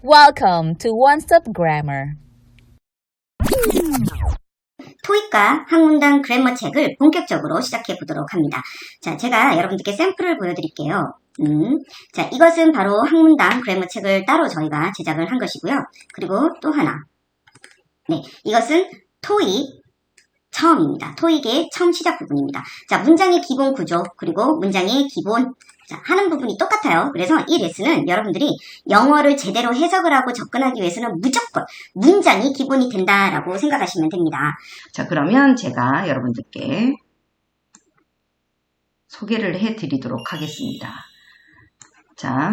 Welcome to One Stop Grammar. 토익과 학문당 그래머 책을 본격적으로 시작해 보도록 합니다. 자, 제가 여러분들께 샘플을 보여드릴게요. 자, 이것은 바로 학문당 그래머 책을 따로 저희가 제작을 한 것이고요. 그리고 또 하나. 네, 이것은 토익 처음입니다. 토익의 처음 시작 부분입니다. 자, 문장의 기본 구조, 그리고 문장의 기본, 자, 하는 부분이 똑같아요. 그래서 이 레슨은 여러분들이 영어를 제대로 해석을 하고 접근하기 위해서는 무조건 문장이 기본이 된다라고 생각하시면 됩니다. 자, 그러면 제가 여러분들께 소개를 해드리도록 하겠습니다. 자,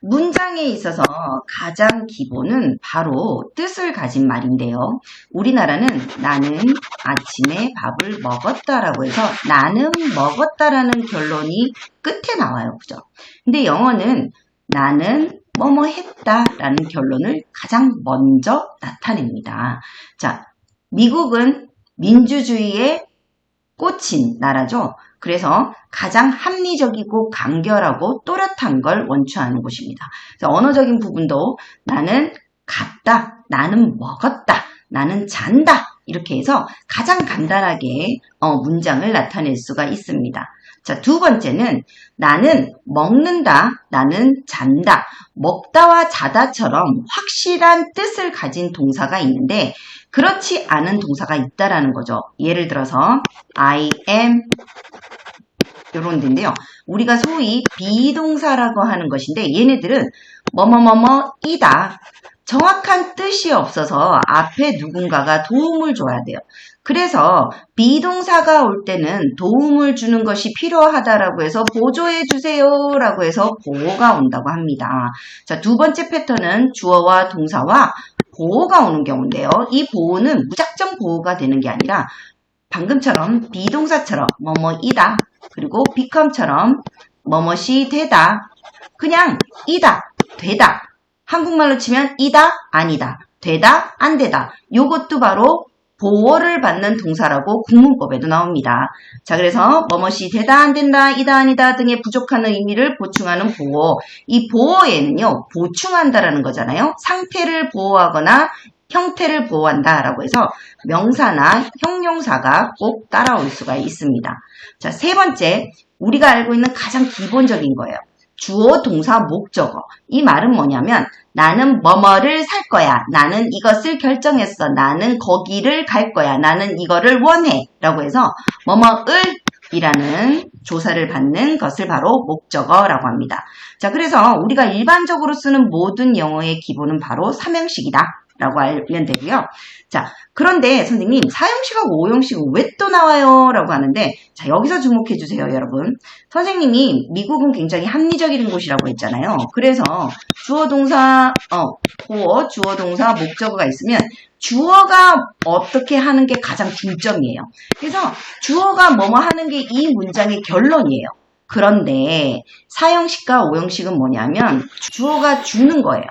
문장에 있어서 가장 기본은 바로 뜻을 가진 말인데요. 우리나라는 나는 아침에 밥을 먹었다라고 해서 나는 먹었다라는 결론이 끝에 나와요. 그죠? 근데 영어는 나는 뭐뭐 했다라는 결론을 가장 먼저 나타냅니다. 자, 미국은 민주주의에 꽂힌 나라죠. 그래서 가장 합리적이고 간결하고 또렷한 걸 원추하는 곳입니다. 그래서 언어적인 부분도 나는 갔다, 나는 먹었다, 나는 잔다 이렇게 해서 가장 간단하게 문장을 나타낼 수가 있습니다. 자, 두 번째는 나는 먹는다, 나는 잔다, 먹다와 자다처럼 확실한 뜻을 가진 동사가 있는데 그렇지 않은 동사가 있다라는 거죠. 예를 들어서 I am 이런 데인데요. 우리가 소위 비동사라고 하는 것인데 얘네들은 뭐뭐뭐뭐이다. 정확한 뜻이 없어서 앞에 누군가가 도움을 줘야 돼요. 그래서 비동사가 올 때는 도움을 주는 것이 필요하다라고 해서 보조해 주세요라고 해서 보호가 온다고 합니다. 자, 두 번째 패턴은 주어와 동사와 보호가 오는 경우인데요. 이 보호는 무작정 보호가 되는 게 아니라 방금처럼 비동사처럼 뭐뭐이다. 그리고 become처럼 뭐뭐이 되다. 그냥 이다, 되다. 한국말로 치면 이다, 아니다. 되다, 안 되다. 요것도 바로 보호를 받는 동사라고 국문법에도 나옵니다. 자, 그래서 뭐뭐이 되다, 안 된다, 이다, 아니다 등의 부족한 의미를 보충하는 보호. 이 보호에는요, 보충한다라는 거잖아요. 상태를 보호하거나 형태를 보호한다라고 해서 명사나 형용사가 꼭 따라올 수가 있습니다. 자, 세 번째, 우리가 알고 있는 가장 기본적인 거예요. 주어, 동사, 목적어. 이 말은 뭐냐면 나는 뭐뭐를 살 거야. 나는 이것을 결정했어. 나는 거기를 갈 거야. 나는 이거를 원해. 라고 해서 뭐뭐을 이라는 조사를 받는 것을 바로 목적어라고 합니다. 자, 그래서 우리가 일반적으로 쓰는 모든 영어의 기본은 바로 삼형식이다. 라고 알면 되고요. 자, 그런데 선생님 사형식하고 오형식은 왜 또 나와요? 라고 하는데 자, 여기서 주목해 주세요, 여러분. 선생님이 미국은 굉장히 합리적인 곳이라고 했잖아요. 그래서 주어 동사, 보어, 주어 동사, 목적어가 있으면 주어가 어떻게 하는 게 가장 중점이에요. 그래서 주어가 뭐뭐 하는 게 이 문장의 결론이에요. 그런데 사형식과 오형식은 뭐냐면 주어가 주는 거예요.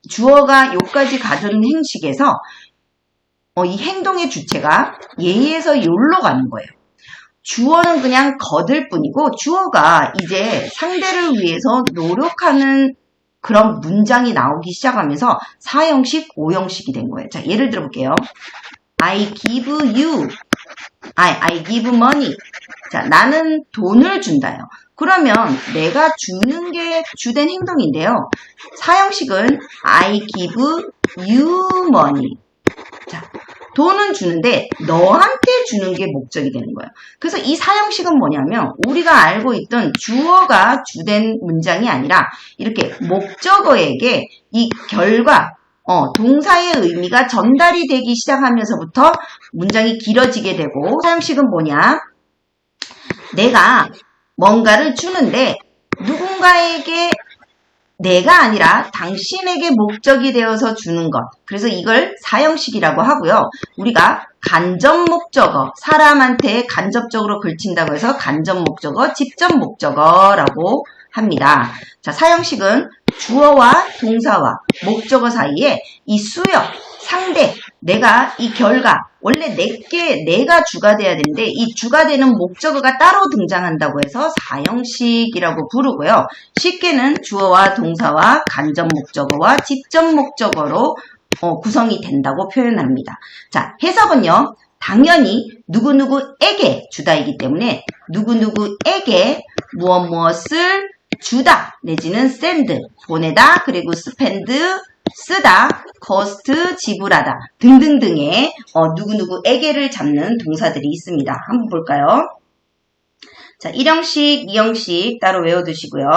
주어가 요까지 가는 행식에서 이 행동의 주체가 예에서 요로 가는 거예요. 주어는 그냥 거들 뿐이고 주어가 이제 상대를 위해서 노력하는 그런 문장이 나오기 시작하면서 사형식, 오형식이 된 거예요. 자, 예를 들어 볼게요. I give you, I give money. 자, 나는 돈을 준다요. 그러면 내가 주는 게 주된 행동인데요. 사형식은 I give you money. 자, 돈은 주는데 너한테 주는 게 목적이 되는 거예요. 그래서 이 사형식은 뭐냐면 우리가 알고 있던 주어가 주된 문장이 아니라 이렇게 목적어에게 이 결과, 동사의 의미가 전달이 되기 시작하면서부터 문장이 길어지게 되고 사형식은 뭐냐? 내가 뭔가를 주는데 누군가에게 내가 아니라 당신에게 목적이 되어서 주는 것. 그래서 이걸 사형식이라고 하고요. 우리가 간접 목적어, 사람한테 간접적으로 걸친다고 해서 간접 목적어, 직접 목적어라고 합니다. 자, 사형식은 주어와 동사와 목적어 사이에 이 수역, 상대, 내가 이 결과, 원래 내가 주가 돼야 되는데 이 주가 되는 목적어가 따로 등장한다고 해서 사형식이라고 부르고요. 쉽게는 주어와 동사와 간접 목적어와 직접 목적어로 구성이 된다고 표현합니다. 자, 해석은요. 당연히 누구누구에게 주다이기 때문에 누구누구에게 무엇을 주다 내지는 send 보내다 그리고 spend 쓰다 cost 지불하다 등등등의 누구누구에게를 잡는 동사들이 있습니다. 한번 볼까요? 자, 1형식, 2형식 따로 외워두시고요.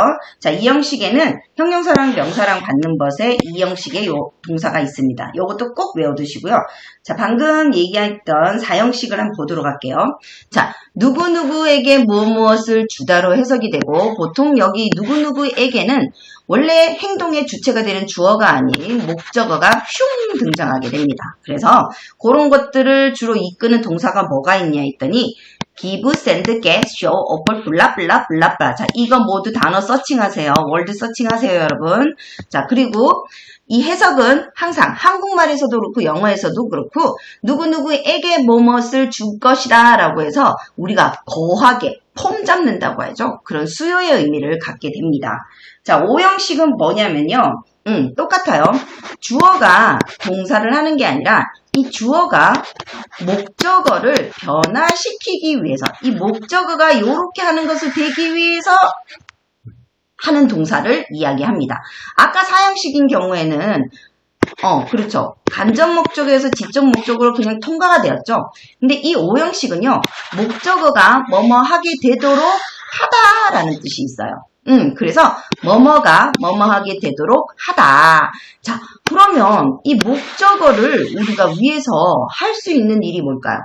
자, 2형식에는 형용사랑 명사랑 받는 것에 2형식의 요 동사가 있습니다. 요것도 꼭 외워두시고요. 자, 방금 얘기했던 4형식을 한번 보도록 할게요. 자, 누구누구에게 무엇을 주다로 해석이 되고 보통 여기 누구누구에게는 원래 행동의 주체가 되는 주어가 아닌 목적어가 흉 등장하게 됩니다. 그래서 그런 것들을 주로 이끄는 동사가 뭐가 있냐 했더니 give, send, get, show, offer, 블라블라 블라블라. 자, 이거 모두 단어 서칭하세요. 월드 서칭하세요, 여러분. 자, 그리고 이 해석은 항상 한국말에서도 그렇고 영어에서도 그렇고 누구누구에게 뭐뭇을 줄 것이다 라고 해서 우리가 거하게 폼 잡는다고 하죠. 그런 수요의 의미를 갖게 됩니다. 자, 5형식은 뭐냐면요. 똑같아요. 주어가 동사를 하는 게 아니라 이 주어가 목적어를 변화시키기 위해서 이 목적어가 이렇게 하는 것을 되기 위해서 하는 동사를 이야기합니다. 아까 4형식인 경우에는 그렇죠. 간접 목적에서 직접 목적으로 그냥 통과가 되었죠. 근데 이 5형식은요. 목적어가 뭐뭐 하게 되도록 하다라는 뜻이 있어요. 그래서 뭐뭐가 뭐뭐 하게 되도록 하다. 자, 그러면 이 목적어를 우리가 위해서 할 수 있는 일이 뭘까요?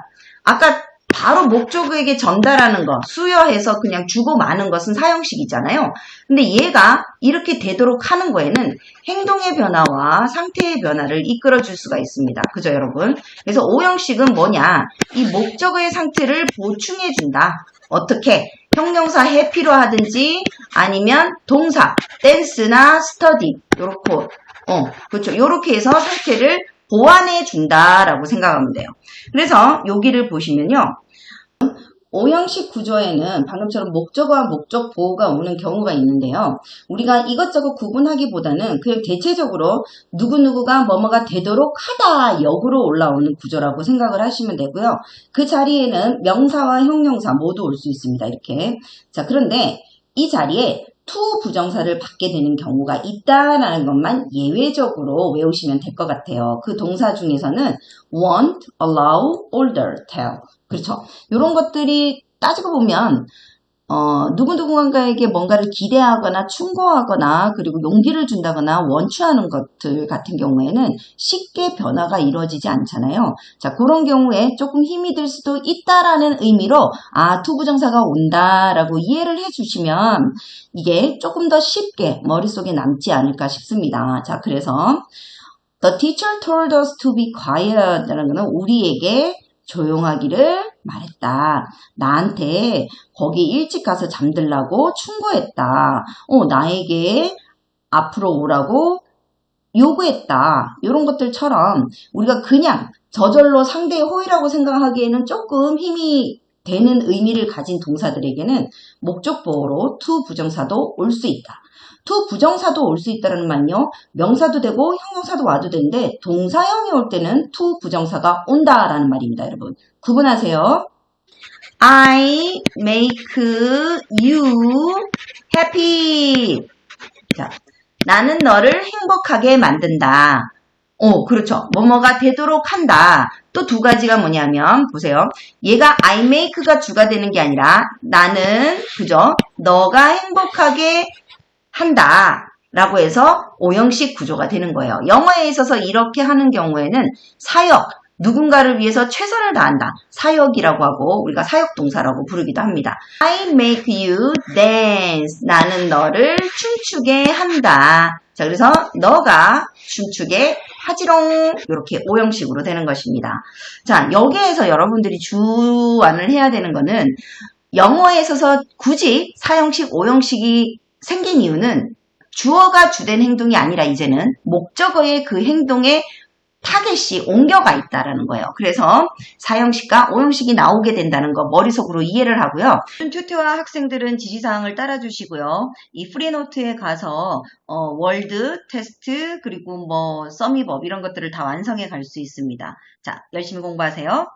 아까 바로 목적어에게 전달하는 것, 수여해서 그냥 주고 마는 것은 4형식이잖아요. 근데 얘가 이렇게 되도록 하는 거에는 행동의 변화와 상태의 변화를 이끌어 줄 수가 있습니다. 그죠, 여러분? 그래서 5형식은 뭐냐? 이 목적어의 상태를 보충해 준다. 어떻게? 형용사 해피로 하든지 아니면 동사, 댄스나 스터디, 요렇게, 그렇죠. 요렇게 해서 상태를 보완해 준다라고 생각하면 돼요. 그래서 여기를 보시면요. 5형식 구조에는 방금처럼 목적어와 목적 보호가 오는 경우가 있는데요. 우리가 이것저것 구분하기보다는 그냥 대체적으로 누구누구가 뭐뭐가 되도록 하다 역으로 올라오는 구조라고 생각을 하시면 되고요. 그 자리에는 명사와 형용사 모두 올 수 있습니다. 이렇게. 자, 그런데 이 자리에 to 부정사를 받게 되는 경우가 있다라는 것만 예외적으로 외우시면 될 것 같아요. 그 동사 중에서는 want, allow, order, tell. 그렇죠. 이런 것들이 따지고 보면 누구누구에게 뭔가를 기대하거나 충고하거나 그리고 용기를 준다거나 원추하는 것들 같은 경우에는 쉽게 변화가 이루어지지 않잖아요. 자, 그런 경우에 조금 힘이 들 수도 있다라는 의미로 투부정사가 온다라고 이해를 해주시면 이게 조금 더 쉽게 머릿속에 남지 않을까 싶습니다. 자, 그래서 The teacher told us to be quiet라는 것은 우리에게 조용하기를 말했다. 나한테 거기 일찍 가서 잠들라고 충고했다. 나에게 앞으로 오라고 요구했다. 이런 것들처럼 우리가 그냥 저절로 상대의 호의라고 생각하기에는 조금 힘이 되는 의미를 가진 동사들에게는 목적 보호로 to 부정사도 올 수 있다. to 부정사도 올 수 있다는 말은요. 명사도 되고 형용사도 와도 되는데 동사형이 올 때는 to 부정사가 온다라는 말입니다. 여러분. 구분하세요. I make you happy. 자, 나는 너를 행복하게 만든다. 그렇죠. 뭐뭐가 되도록 한다. 또 두 가지가 뭐냐면 보세요. 얘가 I make가 주가 되는 게 아니라 나는 그죠? 너가 행복하게 한다 라고 해서 5형식 구조가 되는 거예요. 영어에 있어서 이렇게 하는 경우에는 사역, 누군가를 위해서 최선을 다한다. 사역이라고 하고 우리가 사역 동사라고 부르기도 합니다. I make you dance. 나는 너를 춤추게 한다. 자, 그래서 너가 춤추게 하지롱. 이렇게 5형식으로 되는 것입니다. 자, 여기에서 여러분들이 주안을 해야 되는 거는 영어에 있어서 굳이 4형식, 5형식이 생긴 이유는 주어가 주된 행동이 아니라 이제는 목적어의 그 행동에 타겟이 옮겨가 있다라는 거예요. 그래서 4형식과 5형식이 나오게 된다는 거 머릿속으로 이해를 하고요. 튜터와 학생들은 지시사항을 따라주시고요. 이 프리노트에 가서 월드, 테스트, 그리고 뭐 서밋업 이런 것들을 다 완성해 갈 수 있습니다. 자, 열심히 공부하세요.